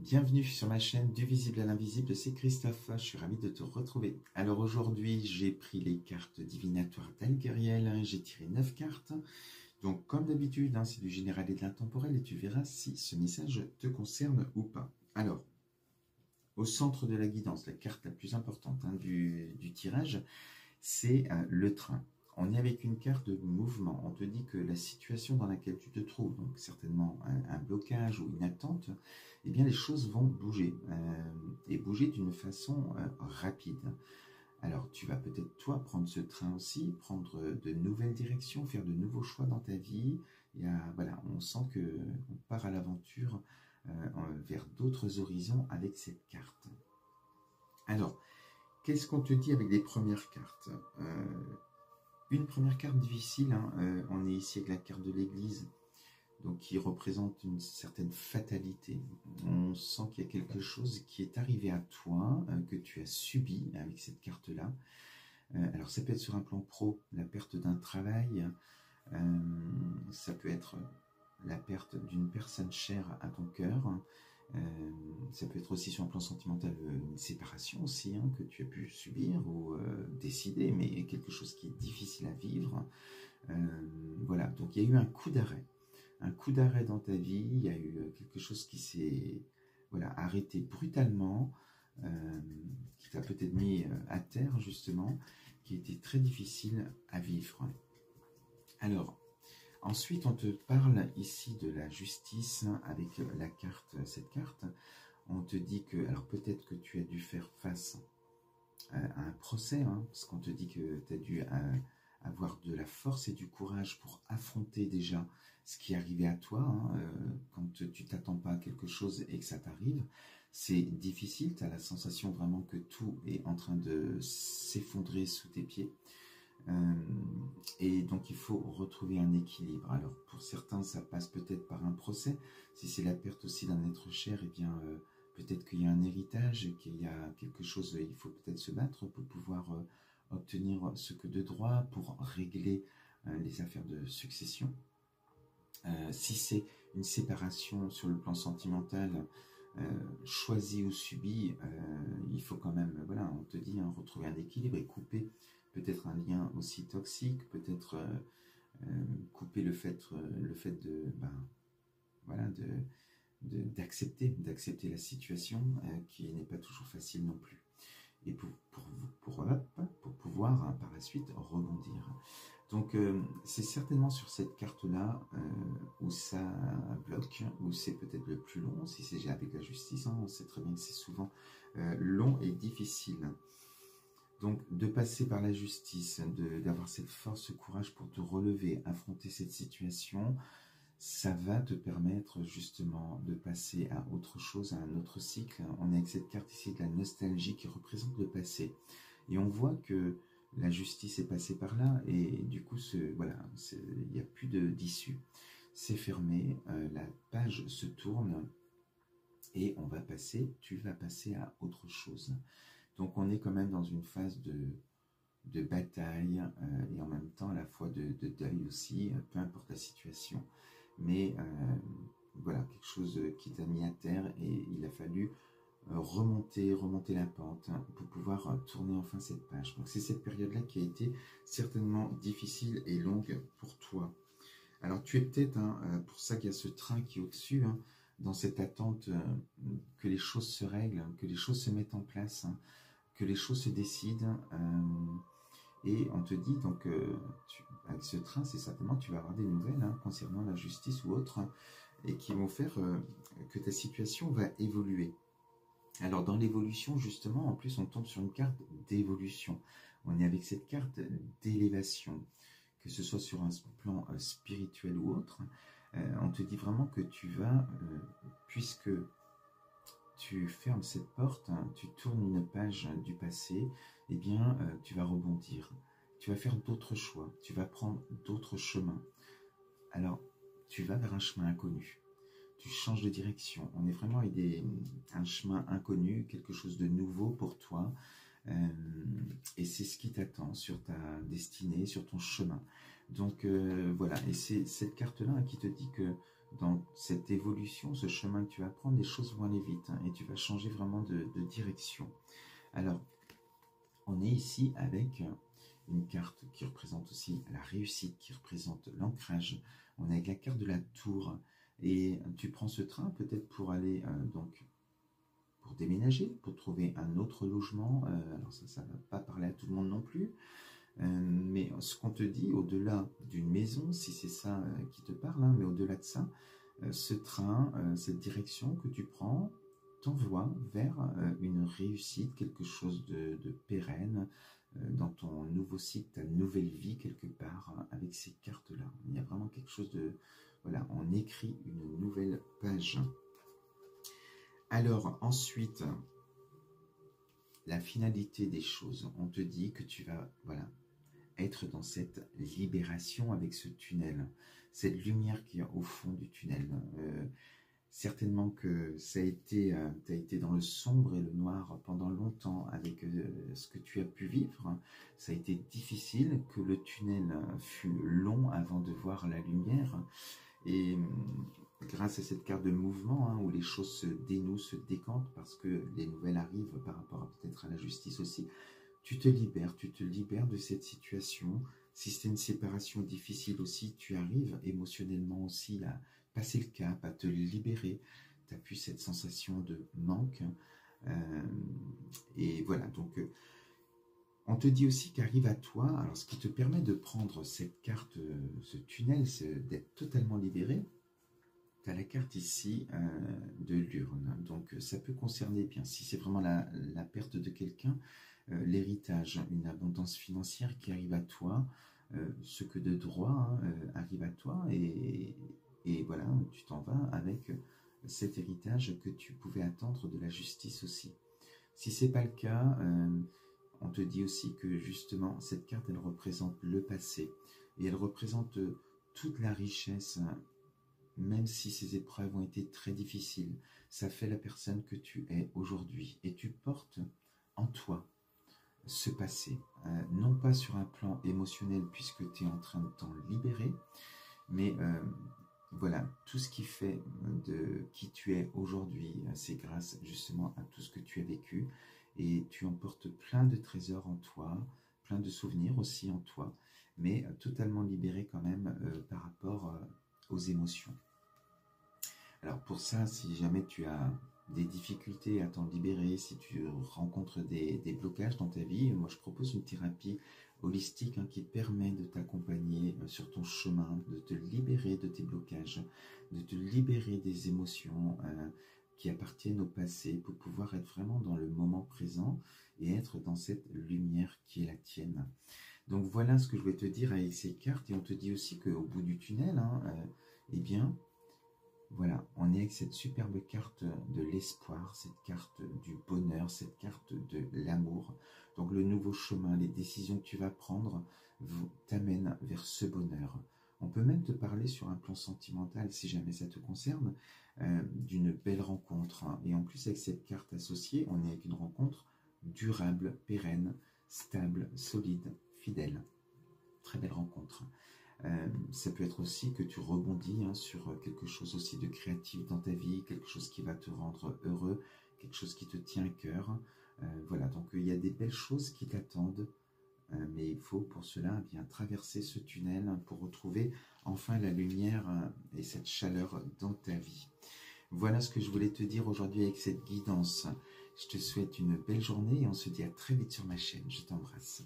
Bienvenue sur ma chaîne du visible à l'invisible, c'est Christophe, je suis ravi de te retrouver. Alors aujourd'hui j'ai pris les cartes divinatoires d'Algériel, j'ai tiré 9 cartes. Donc comme d'habitude, c'est du général et de l'intemporel et tu verras si ce message te concerne ou pas. Alors, au centre de la guidance, la carte la plus importante du tirage, c'est le train. On est avec une carte de mouvement. On te dit que la situation dans laquelle tu te trouves, donc certainement un blocage ou une attente, eh bien les choses vont bouger et bouger d'une façon rapide. Alors tu vas peut-être toi prendre ce train aussi, prendre de nouvelles directions, faire de nouveaux choix dans ta vie. Voilà, on sent que on part à l'aventure vers d'autres horizons avec cette carte. Alors, qu'est-ce qu'on te dit avec les premières cartes? Une première carte difficile, on est ici avec la carte de l'église, donc qui représente une certaine fatalité. On sent qu'il y a quelque chose qui est arrivé à toi, que tu as subi avec cette carte-là. Alors ça peut être sur un plan pro, la perte d'un travail, ça peut être la perte d'une personne chère à ton cœur, ça peut être aussi sur un plan sentimental une séparation aussi que tu as pu subir ou décider, mais quelque chose qui est difficile à vivre. Voilà, donc il y a eu un coup d'arrêt dans ta vie, il y a eu quelque chose qui s'est arrêté brutalement, qui t'a peut-être mis à terre justement, qui était très difficile à vivre. Alors, ensuite, on te parle ici de la justice avec cette carte. On te dit que, alors peut-être que tu as dû faire face à un procès, parce qu'on te dit que tu as dû avoir de la force et du courage pour affronter déjà ce qui est arrivé à toi. Quand tu t'attends pas à quelque chose et que ça t'arrive, c'est difficile, tu as la sensation vraiment que tout est en train de s'effondrer sous tes pieds. Et donc il faut retrouver un équilibre. Alors pour certains ça passe peut-être par un procès, si c'est la perte aussi d'un être cher, et bien peut-être qu'il y a un héritage, qu'il y a quelque chose, il faut peut-être se battre pour pouvoir obtenir ce que de droit, pour régler les affaires de succession. Si c'est une séparation sur le plan sentimental, choisie ou subie, il faut quand même, on te dit, retrouver un équilibre et couper peut-être un lien aussi toxique, peut-être couper le fait d'accepter la situation qui n'est pas toujours facile non plus. Et pour pouvoir par la suite rebondir. Donc c'est certainement sur cette carte-là où ça bloque, où c'est peut-être le plus long, si c'est avec la justice, on sait très bien que c'est souvent long et difficile. Donc de passer par la justice, d'avoir cette force, ce courage pour te relever, affronter cette situation, ça va te permettre justement de passer à autre chose, à un autre cycle. On est avec cette carte ici de la nostalgie qui représente le passé. Et on voit que la justice est passée par là et du coup, il n'y a plus d'issue. C'est fermé, la page se tourne et tu vas passer à autre chose. Donc on est quand même dans une phase de bataille et en même temps à la fois de deuil aussi, peu importe la situation. Mais voilà, quelque chose qui t'a mis à terre et il a fallu remonter la pente pour pouvoir tourner enfin cette page. Donc c'est cette période-là qui a été certainement difficile et longue pour toi. Alors tu es peut-être, pour ça qu'il y a ce train qui est au-dessus, dans cette attente que les choses se règlent, que les choses se mettent en place, que les choses se décident. Et on te dit donc, avec ce train, c'est certainement tu vas avoir des nouvelles concernant la justice ou autre, et qui vont faire que ta situation va évoluer. Alors dans l'évolution, justement, en plus on tombe sur une carte d'évolution. On est avec cette carte d'élévation, que ce soit sur un plan spirituel ou autre. On te dit vraiment que tu vas, puisque tu fermes cette porte, tu tournes une page du passé, eh bien, tu vas rebondir. Tu vas faire d'autres choix, tu vas prendre d'autres chemins. Alors, tu vas vers un chemin inconnu. Tu changes de direction. On est vraiment avec un chemin inconnu, quelque chose de nouveau pour toi. Et c'est ce qui t'attend sur ta destinée, sur ton chemin. Donc, voilà. Et c'est cette carte-là qui te dit que dans cette évolution, ce chemin que tu vas prendre, les choses vont aller vite et tu vas changer vraiment de direction. Alors, on est ici avec une carte qui représente aussi la réussite, qui représente l'ancrage. On est avec la carte de la tour et tu prends ce train peut-être pour aller donc pour déménager, pour trouver un autre logement. Alors ça ne va pas parler à tout le monde non plus. Mais ce qu'on te dit, au-delà d'une maison, si c'est ça qui te parle, hein, mais au-delà de ça, ce train, cette direction que tu prends, t'envoie vers une réussite, quelque chose de pérenne, dans ton nouveau cycle, ta nouvelle vie quelque part, avec ces cartes-là. Il y a vraiment quelque chose de... Voilà, on écrit une nouvelle page. Alors ensuite, la finalité des choses, on te dit que tu vas, voilà, être dans cette libération avec ce tunnel, cette lumière qui est au fond du tunnel. Certainement que ça a été, tu as été dans le sombre et le noir pendant longtemps avec ce que tu as pu vivre. Ça a été difficile, que le tunnel fut long avant de voir la lumière. Et grâce à cette carte de mouvement, hein, où les choses se dénouent, se décantent, parce que les nouvelles arrivent par rapport peut-être à la justice aussi, tu te libères de cette situation. Si c'est une séparation difficile aussi, tu arrives émotionnellement aussi à passer le cap, à te libérer. Tu n'as plus cette sensation de manque. Et voilà, donc on te dit aussi qu'arrive à toi, alors ce qui te permet de prendre cette carte, ce tunnel, c'est d'être totalement libéré. Tu as la carte ici de l'urne. Donc ça peut concerner, bien, si c'est vraiment la perte de quelqu'un, l'héritage, une abondance financière qui arrive à toi, ce que de droit arrive à toi, et voilà, tu t'en vas avec cet héritage que tu pouvais attendre de la justice aussi. Si ce n'est pas le cas, on te dit aussi que justement, cette carte, elle représente le passé, et elle représente toute la richesse, même si ces épreuves ont été très difficiles. Ça fait la personne que tu es aujourd'hui, et tu portes en toi ce passé, non pas sur un plan émotionnel puisque tu es en train de t'en libérer, mais voilà, tout ce qui fait de qui tu es aujourd'hui, c'est grâce justement à tout ce que tu as vécu, et tu emportes plein de trésors en toi, plein de souvenirs aussi en toi, mais totalement libéré quand même par rapport aux émotions. Alors pour ça, si jamais tu as des difficultés à t'en libérer, si tu rencontres des blocages dans ta vie, moi je propose une thérapie holistique qui permet de t'accompagner sur ton chemin, de te libérer de tes blocages, de te libérer des émotions qui appartiennent au passé pour pouvoir être vraiment dans le moment présent et être dans cette lumière qui est la tienne. Donc voilà ce que je voulais te dire avec ces cartes, et on te dit aussi qu'au bout du tunnel, eh bien, voilà, on est avec cette superbe carte de l'espoir, cette carte du bonheur, cette carte de l'amour. Donc le nouveau chemin, les décisions que tu vas prendre t'amènent vers ce bonheur. On peut même te parler sur un plan sentimental, si jamais ça te concerne, d'une belle rencontre. Et en plus, avec cette carte associée, on est avec une rencontre durable, pérenne, stable, solide, fidèle. Très belle rencontre. Ça peut être aussi que tu rebondis sur quelque chose aussi de créatif dans ta vie, quelque chose qui va te rendre heureux, quelque chose qui te tient à cœur. Voilà, donc il y a des belles choses qui t'attendent, mais il faut pour cela bien traverser ce tunnel pour retrouver enfin la lumière et cette chaleur dans ta vie. Voilà ce que je voulais te dire aujourd'hui avec cette guidance. Je te souhaite une belle journée et on se dit à très vite sur ma chaîne. Je t'embrasse.